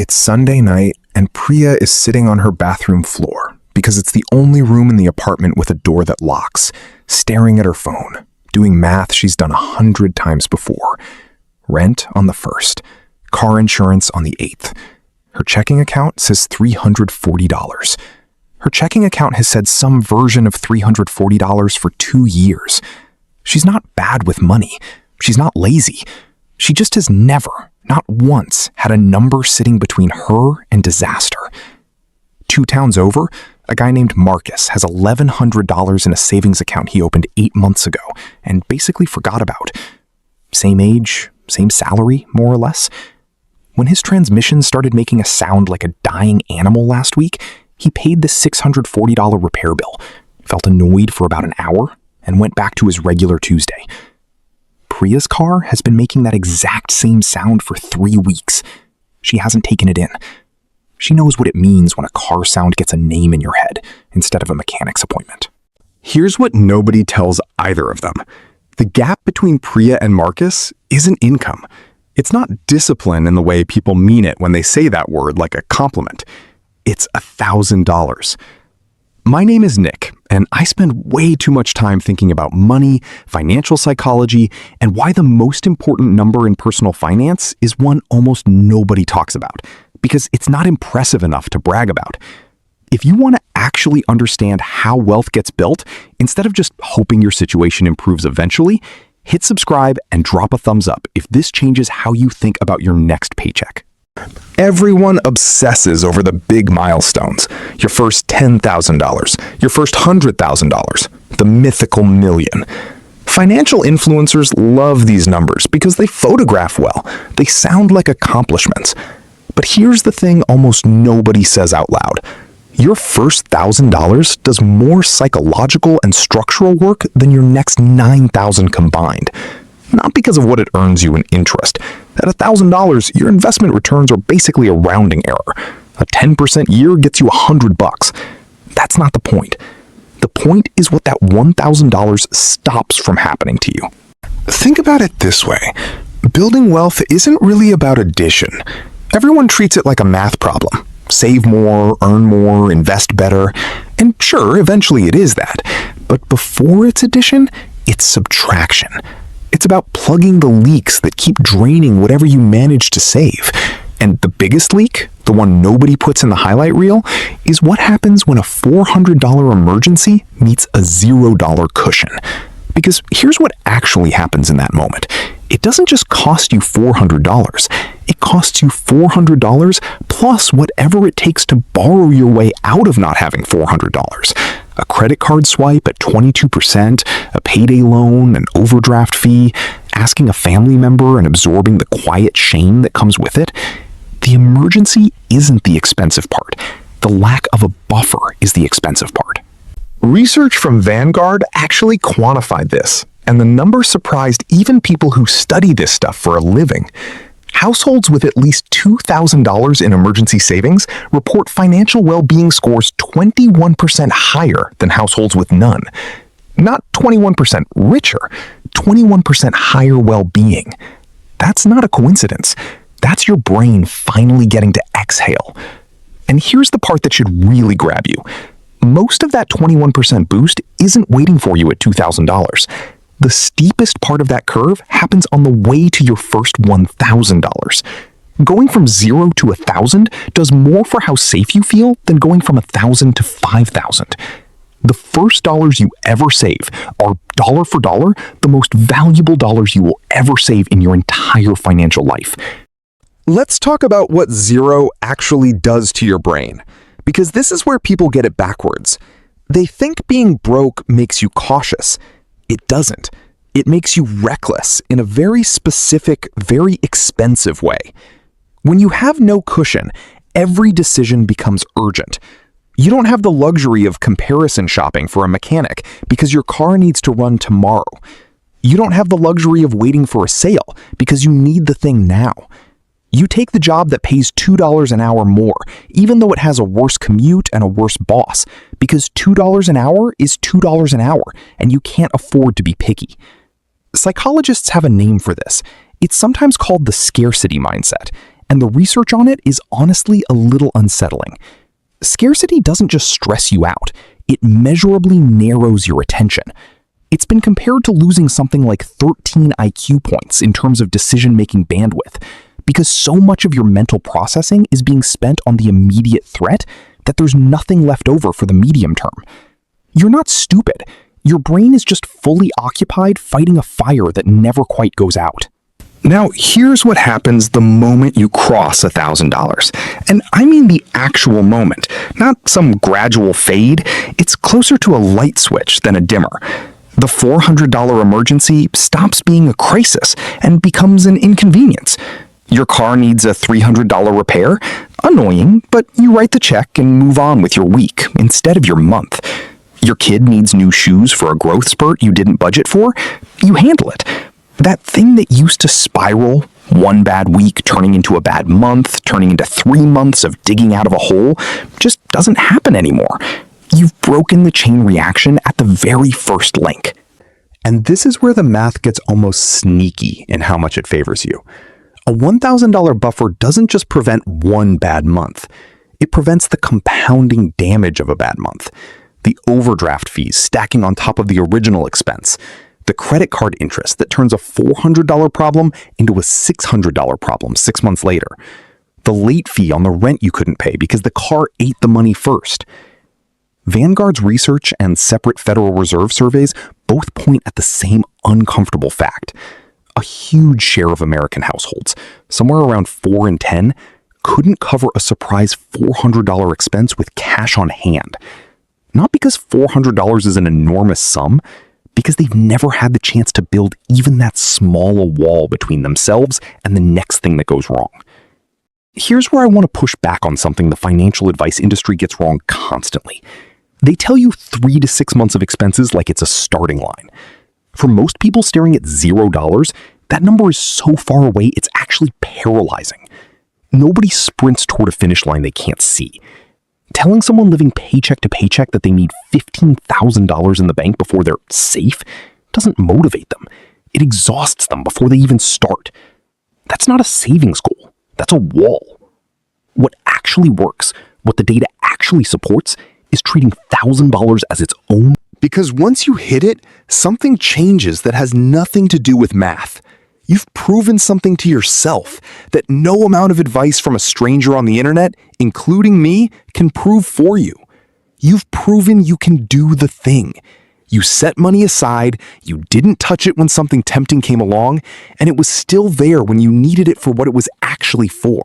It's Sunday night, and Priya is sitting on her bathroom floor because it's the only room in the apartment with a door that locks, staring at her phone, doing math she's done 100 times before. Rent on the 1st, car insurance on the 8th. Her checking account says $340. Her checking account has said some version of $340 for 2 years. She's not bad with money. She's not lazy. She just has never, not once, had a number sitting between her and disaster. 2 towns over, a guy named Marcus has $1,100 in a savings account he opened 8 months ago and basically forgot about. Same age, same salary, more or less. When his transmission started making a sound like a dying animal last week, he paid the $640 repair bill, felt annoyed for about an hour, and went back to his regular Tuesday. Priya's car has been making that exact same sound for 3 weeks. She hasn't taken it in. She knows what it means when a car sound gets a name in your head instead of a mechanic's appointment. Here's what nobody tells either of them. The gap between Priya and Marcus isn't income. It's not discipline in the way people mean it when they say that word like a compliment. It's $1,000. My name is Nick, and I spend way too much time thinking about money, financial psychology, and why the most important number in personal finance is one almost nobody talks about, because it's not impressive enough to brag about. If you want to actually understand how wealth gets built, instead of just hoping your situation improves eventually, hit subscribe and drop a thumbs up if this changes how you think about your next paycheck. Everyone obsesses over the big milestones. Your first $10,000, your first $100,000, the mythical million. Financial influencers love these numbers because they photograph well. They sound like accomplishments. But here's the thing almost nobody says out loud. Your first $1,000 does more psychological and structural work than your next $9,000 combined. Not because of what it earns you in interest. At $1,000, your investment returns are basically a rounding error. A 10% year gets you $100. That's not the point. The point is what that $1,000 stops from happening to you. Think about it this way. Building wealth isn't really about addition. Everyone treats it like a math problem. Save more, earn more, invest better. And sure, eventually it is that. But before it's addition, it's subtraction. It's about plugging the leaks that keep draining whatever you manage to save. And the biggest leak, the one nobody puts in the highlight reel, is what happens when a $400 emergency meets a $0 cushion. Because here's what actually happens in that moment. It doesn't just cost you $400. It costs you $400 plus whatever it takes to borrow your way out of not having $400. A credit card swipe at 22%, a payday loan, an overdraft fee, asking a family member and absorbing the quiet shame that comes with it. The emergency isn't the expensive part. The lack of a buffer is the expensive part. Research from Vanguard actually quantified this, and the number surprised even people who study this stuff for a living. Households with at least $2,000 in emergency savings report financial well-being scores 21% higher than households with none. Not 21% richer, 21% higher well-being. That's not a coincidence. That's your brain finally getting to exhale. And here's the part that should really grab you. Most of that 21% boost isn't waiting for you at $2,000. The steepest part of that curve happens on the way to your first $1,000. Going from 0 to 1,000 does more for how safe you feel than going from 1,000 to 5,000. The first dollars you ever save are dollar for dollar the most valuable dollars you will ever save in your entire financial life. Let's talk about what zero actually does to your brain, because this is where people get it backwards. They think being broke makes you cautious. It doesn't. It makes you reckless in a very specific, very expensive way. When you have no cushion, every decision becomes urgent. You don't have the luxury of comparison shopping for a mechanic because your car needs to run tomorrow. You don't have the luxury of waiting for a sale because you need the thing now. You take the job that pays $2 an hour more, even though it has a worse commute and a worse boss, because $2 an hour is $2 an hour, and you can't afford to be picky. Psychologists have a name for this. It's sometimes called the scarcity mindset, And the research on it is honestly a little unsettling. Scarcity doesn't just stress you out, it measurably narrows your attention. It's been compared to losing something like 13 IQ points in terms of decision-making bandwidth, because so much of your mental processing is being spent on the immediate threat that there's nothing left over for the medium term. You're not stupid. Your brain is just fully occupied fighting a fire that never quite goes out. Now, here's what happens the moment you cross $1,000. And I mean the actual moment, not some gradual fade. It's closer to a light switch than a dimmer. The $400 emergency stops being a crisis and becomes an inconvenience. Your car needs a $300 repair? Annoying, but you write the check and move on with your week instead of your month. Your kid needs new shoes for a growth spurt you didn't budget for? You handle it. That thing that used to spiral, one bad week turning into a bad month, turning into 3 months of digging out of a hole, just doesn't happen anymore. You've broken the chain reaction at the very first link. And this is where the math gets almost sneaky in how much it favors you. A $1,000 buffer doesn't just prevent one bad month. It prevents the compounding damage of a bad month. The overdraft fees stacking on top of the original expense. The credit card interest that turns a $400 problem into a $600 problem 6 months later. The late fee on the rent you couldn't pay because the car ate the money first. Vanguard's research and separate Federal Reserve surveys both point at the same uncomfortable fact. A huge share of American households, somewhere around 4 in 10, couldn't cover a surprise $400 expense with cash on hand. Not because $400 is an enormous sum, because they've never had the chance to build even that small a wall between themselves and the next thing that goes wrong. Here's where I want to push back on something the financial advice industry gets wrong constantly. They tell you 3 to 6 months of expenses like it's a starting line. For most people staring at $0, that number is so far away it's actually paralyzing. Nobody sprints toward a finish line they can't see. Telling someone living paycheck to paycheck that they need $15,000 in the bank before they're safe doesn't motivate them. It exhausts them before they even start. That's not a savings goal. That's a wall. What actually works, what the data actually supports, is treating $1,000 as its own. Because once you hit it, something changes that has nothing to do with math. You've proven something to yourself that no amount of advice from a stranger on the internet, including me, can prove for you. You've proven you can do the thing. You set money aside, you didn't touch it when something tempting came along, and it was still there when you needed it for what it was actually for.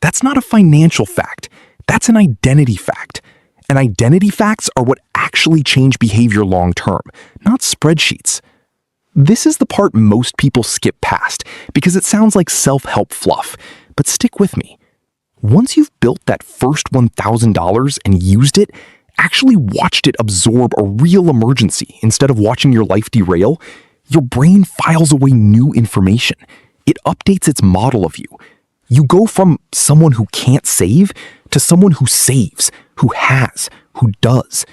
That's not a financial fact. That's an identity fact. And identity facts are what actually change behavior long term, not spreadsheets. This is the part most people skip past because it sounds like self-help fluff, but stick with me. Once you've built that first $1,000 and used it, actually watched it absorb a real emergency instead of watching your life derail, your brain files away new information. It updates its model of you. You go from someone who can't save to someone who saves, who has, who does.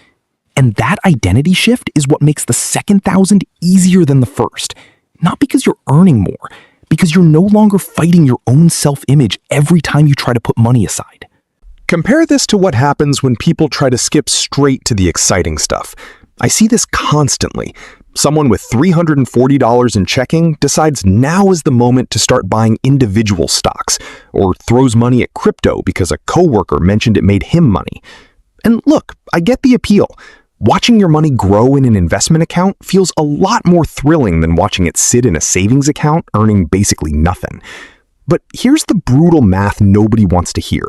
And that identity shift is what makes the second 1,000 easier than the first. Not because you're earning more, because you're no longer fighting your own self-image every time you try to put money aside. Compare this to what happens when people try to skip straight to the exciting stuff. I see this constantly. Someone with $340 in checking decides now is the moment to start buying individual stocks, or throws money at crypto because a coworker mentioned it made him money. And look, I get the appeal. Watching your money grow in an investment account feels a lot more thrilling than watching it sit in a savings account earning basically nothing. But here's the brutal math nobody wants to hear.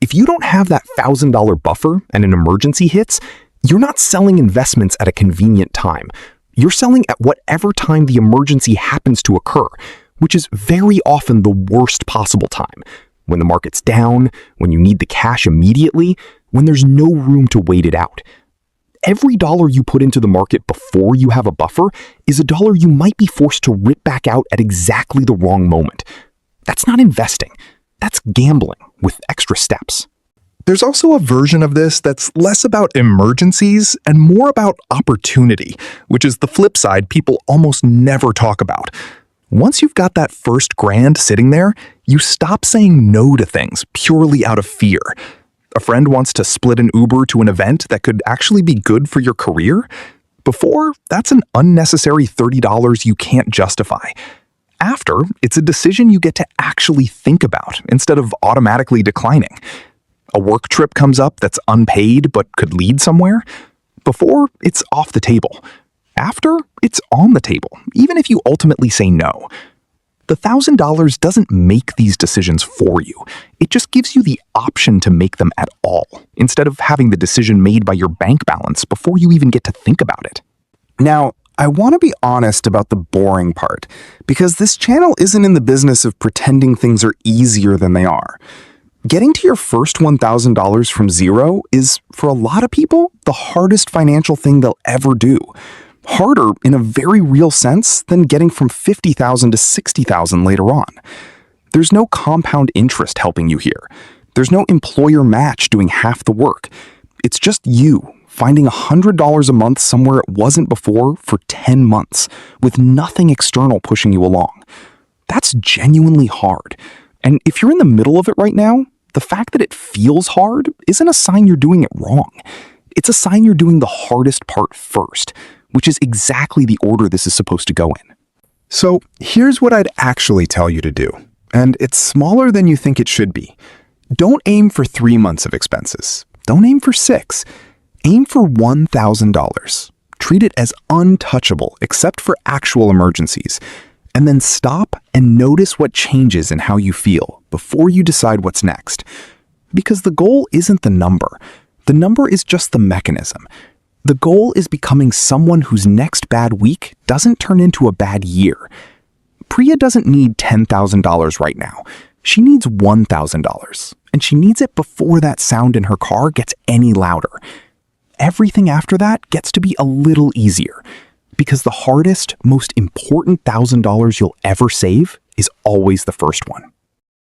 If you don't have that $1,000 buffer and an emergency hits, you're not selling investments at a convenient time. You're selling at whatever time the emergency happens to occur, which is very often the worst possible time. When the market's down, when you need the cash immediately, when there's no room to wait it out. Every dollar you put into the market before you have a buffer is a dollar you might be forced to rip back out at exactly the wrong moment. That's not investing. That's gambling with extra steps. There's also a version of this that's less about emergencies and more about opportunity, which is the flip side people almost never talk about. Once you've got that first grand sitting there, You stop saying no to things purely out of fear. A friend wants to split an Uber to an event that could actually be good for your career? Before, that's an unnecessary $30 you can't justify. After, it's a decision you get to actually think about instead of automatically declining. A work trip comes up that's unpaid but could lead somewhere. Before, it's off the table. After, it's on the table, even if you ultimately say no. The $1,000 doesn't make these decisions for you. It just gives you the option to make them at all, instead of having the decision made by your bank balance before you even get to think about it. Now, I want to be honest about the boring part, because this channel isn't in the business of pretending things are easier than they are. Getting to your first $1,000 from zero is, for a lot of people, the hardest financial thing they'll ever do. Harder, in a very real sense, than getting from $50,000 to $60,000 later on. There's no compound interest helping you here. There's no employer match doing half the work. It's just you finding $100 a month somewhere it wasn't before for 10 months, with nothing external pushing you along. That's genuinely hard. And if you're in the middle of it right now, the fact that it feels hard isn't a sign you're doing it wrong. It's a sign you're doing the hardest part first, which is exactly the order this is supposed to go in. So here's what I'd actually tell you to do, and it's smaller than you think it should be. Don't aim for 3 months of expenses. Don't aim for 6. Aim for $1,000. Treat it as untouchable except for actual emergencies. And then stop and notice what changes in how you feel before you decide what's next. Because the goal isn't the number. The number is just the mechanism. The goal is becoming someone whose next bad week doesn't turn into a bad year. Priya doesn't need $10,000 right now. She needs $1,000, and she needs it before that sound in her car gets any louder. Everything after that gets to be a little easier, because the hardest, most important $1,000 you'll ever save is always the first one.